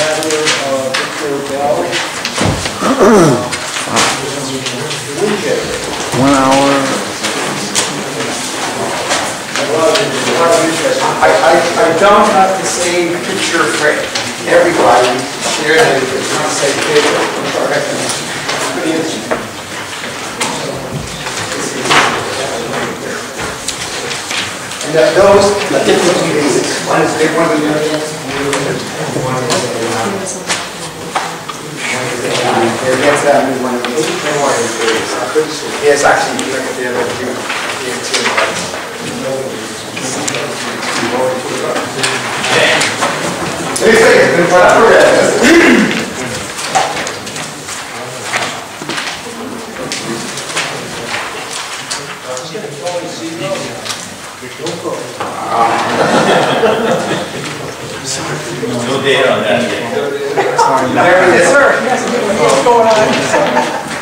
matter of Victor Bell. 1 hour. I don't have the same picture for everybody. Share it with the same picture. Pretty interesting. And those are different pieces. One is big, one is the other. That's one of these. Yes, actually, look at the other two. No data on that yet. There it is, sir. What's going on?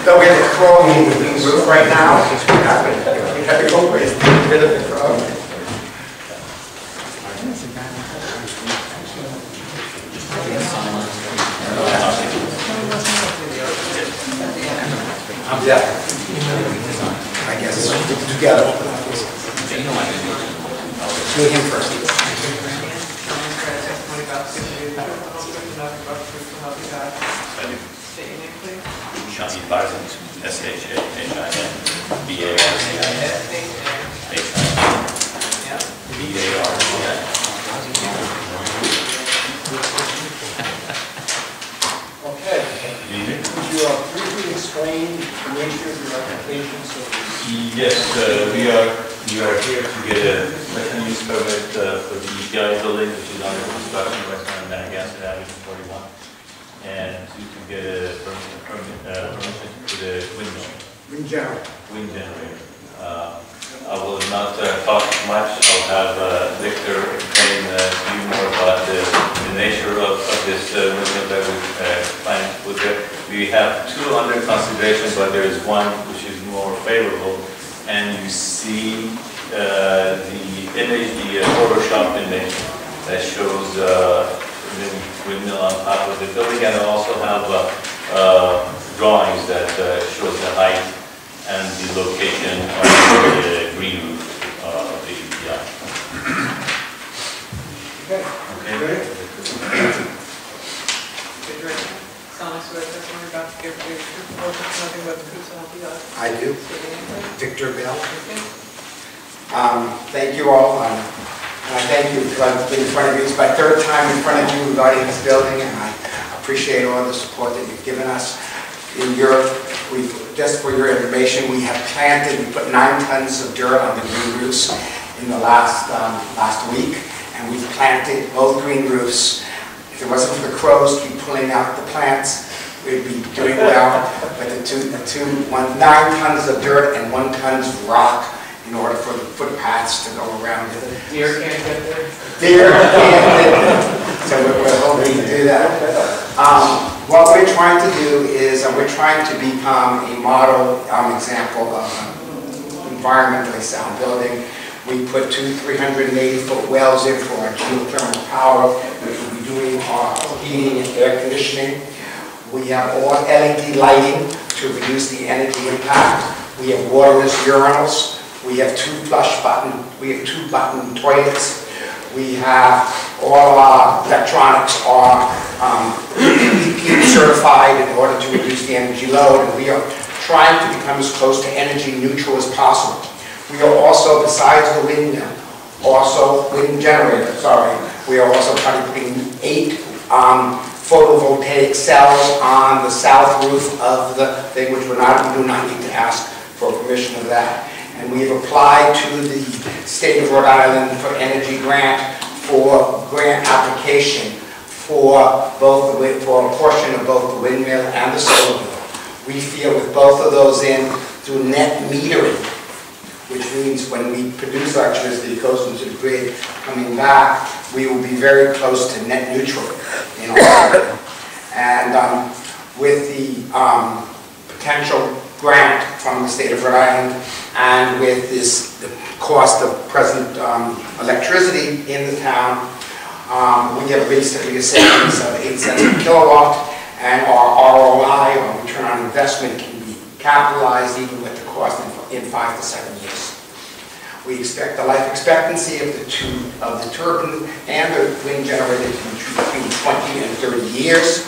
So we have a crawling roof right now. We have to go with rid of the frog. Yeah. I guess together. Do him first. Shaheen Barzan, S-H-A-H-I-N, B-A-R-Z-I-N, B-A-R-Z-I-N. Okay. Could you briefly explain the nature of your application? Yes, we are here to get a special use permit for the EPI building, which is under construction right now in Narragansett Avenue 41, and to get a permission to the windmill. Wind generator. Wind generator. I will not talk much. I'll have Victor explain to you more about the nature of this windmill that we plan to put there. We have two under consideration, but there is one which is more favorable. And you see the image, the Photoshop image that shows the windmill on top of the building, and I also have drawings that shows the height and the location of the green roof of the EPI. Okay. Okay. I do. Victor Bell. Thank you all. And I thank you because I've been in front of you. It's my third time in front of you regarding this building, and I appreciate all the support that you've given us. Just for your information, we have planted, we put 9 tons of dirt on the green roofs in the last week, and we've planted both green roofs. If it wasn't for the crows keep pulling out the plants, we'd be doing well. But 9 tons of dirt and 1 ton of rock in order for the footpaths to go around it. Deer can't get there? Deer can't get there. So we're hoping to do that. What we're trying to do is we're trying to become a model example of an environmentally sound building. We put 2 380-foot wells in for our geothermal power, which will be doing our heating and air conditioning. We have all LED lighting to reduce the energy impact. We have waterless urinals. We have 2 button toilets. We have all our electronics are EPA certified in order to reduce the energy load, and we are trying to become as close to energy neutral as possible. We are also, besides the wind generator, we are also trying to put 8 photovoltaic cells on the south roof of the thing, which we do not need to ask for permission of that. And we have applied to the state of Rhode Island for energy grant application for a portion of both the windmill and the solar mill. We feel with both of those in through net metering, which means when we produce electricity, it goes into the grid. Coming back, we will be very close to net neutral in Ohio. And with the potential grant from the state of Rhode Island, and with the cost of present electricity in the town, We get basically a savings of 8 cents per kilowatt, and our ROI, or return on investment, can be capitalized even with the cost in 5 to 7 years. We expect the life expectancy of the turbine and the wind generator to be between 20 and 30 years.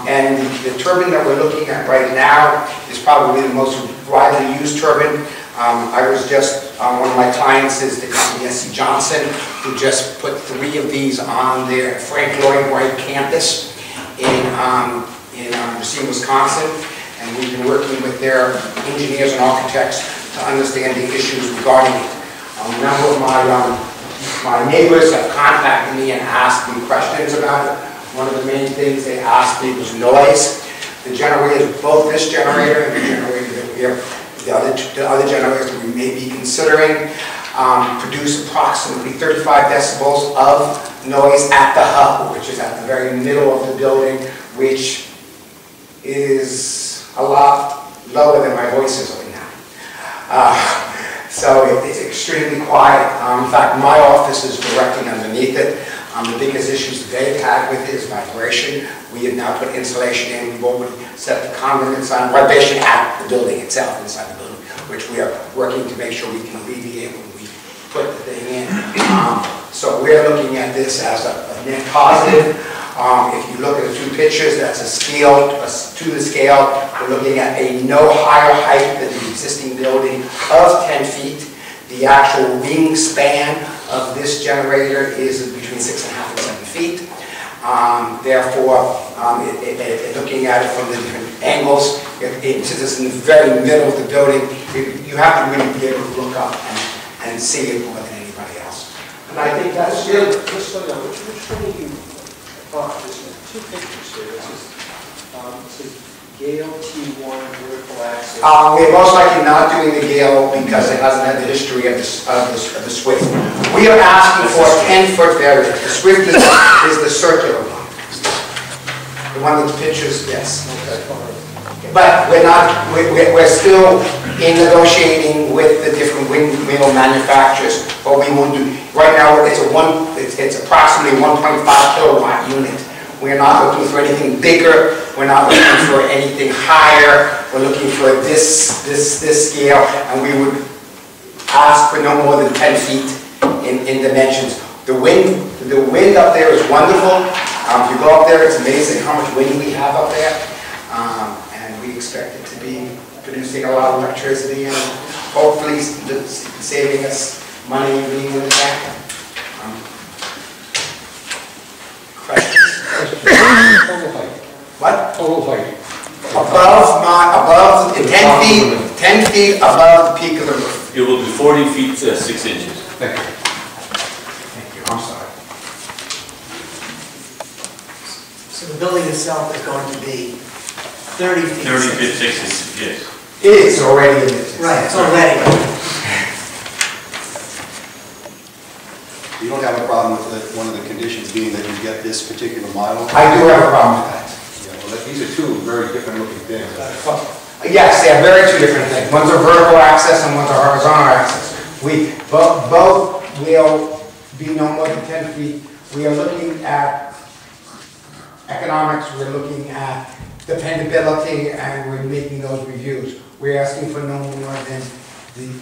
And the turbine that we're looking at right now is probably the most widely used turbine. I was just, one of my clients is the company SC Johnson, who just put 3 of these on their Frank Lloyd Wright campus in Racine, Wisconsin. And we've been working with their engineers and architects to understand the issues regarding it. A number of my neighbors have contacted me and asked me questions about it. One of the main things they asked me was noise. The generators, both this generator and the generator that we have, the other generators that we may be considering, produce approximately 35 decibels of noise at the hub, which is at the very middle of the building, which is a lot lower than my voice is right now. So it's extremely quiet. In fact, my office is directly underneath it. The biggest issues that they've had with it is vibration. We have now put insulation in. We've already set the condiments on vibration at the building itself, inside the building, which we are working to make sure we can alleviate when we put the thing in. So we're looking at this as a net positive. If you look at the 2 pictures, that's a scale, to the scale. We're looking at a no higher height than the existing building of 10 feet. The actual wingspan of this generator is between 6.5 and 7 feet. Therefore, looking at it from the different angles, since it's in the very middle of the building, you have to really be able to look up and see it more than anybody else. And I think that's good. Just so you know, which one do you thought? There's 2 pictures here. This is Gale T1 vertical axis. We're most likely not doing the Gale because it hasn't had the history of the Swift. We are asking for a 10-foot variant. The Swift is the circular one. The one that pictures, yes. But we're still in negotiating with the different windmill manufacturers. But we will do, right now it's approximately 1.5 kilowatt unit. We're not looking for anything bigger. We're not looking for anything higher. We're looking for this scale, and we would ask for no more than 10 feet in dimensions. The wind up there is wonderful. If you go up there, it's amazing how much wind we have up there, and we expect it to be producing a lot of electricity and hopefully saving us money and being in the back. Questions? Total height. What? Total height. Above 10 feet above the peak of the roof. It will be 40 feet, 6 inches. Thank you. Thank you, I'm sorry. So the building itself is going to be 30 feet. 30 feet, 6 inches, yes. It is already in this. Right, it's already. You don't have a problem with one of the conditions being that you get this particular model? I do have a problem with that. Yeah, well, these are 2 very different looking things. Yes, they are very 2 different things. One's a vertical axis and one's a horizontal axis. Both will be no more than 10 feet. We are looking at economics, we're looking at dependability, and we're making those reviews. We're asking for no more than than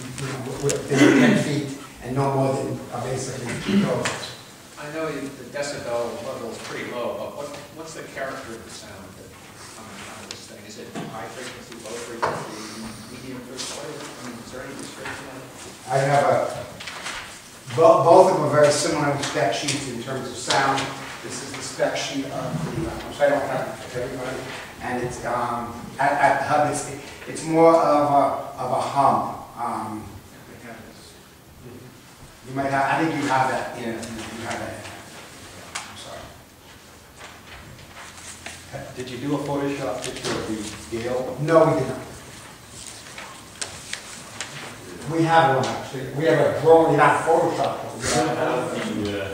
10 feet and no more than basically 2 kilowatts. I know the decibel level is pretty low, but what's the character of the sound that coming out of this thing? Is it high frequency, low frequency, medium frequency? I mean, is there any description of it? I have both of them are very similar spec sheets in terms of sound. This is the spec sheet of the, which I don't have for everybody, and it's at the hub. It's more of a hum. You might have. I think you have that. You have that. I'm sorry. Did you do a Photoshop picture of the Gale? No, we did not. We have one actually. We have a drawing, not Photoshop. But we have I have the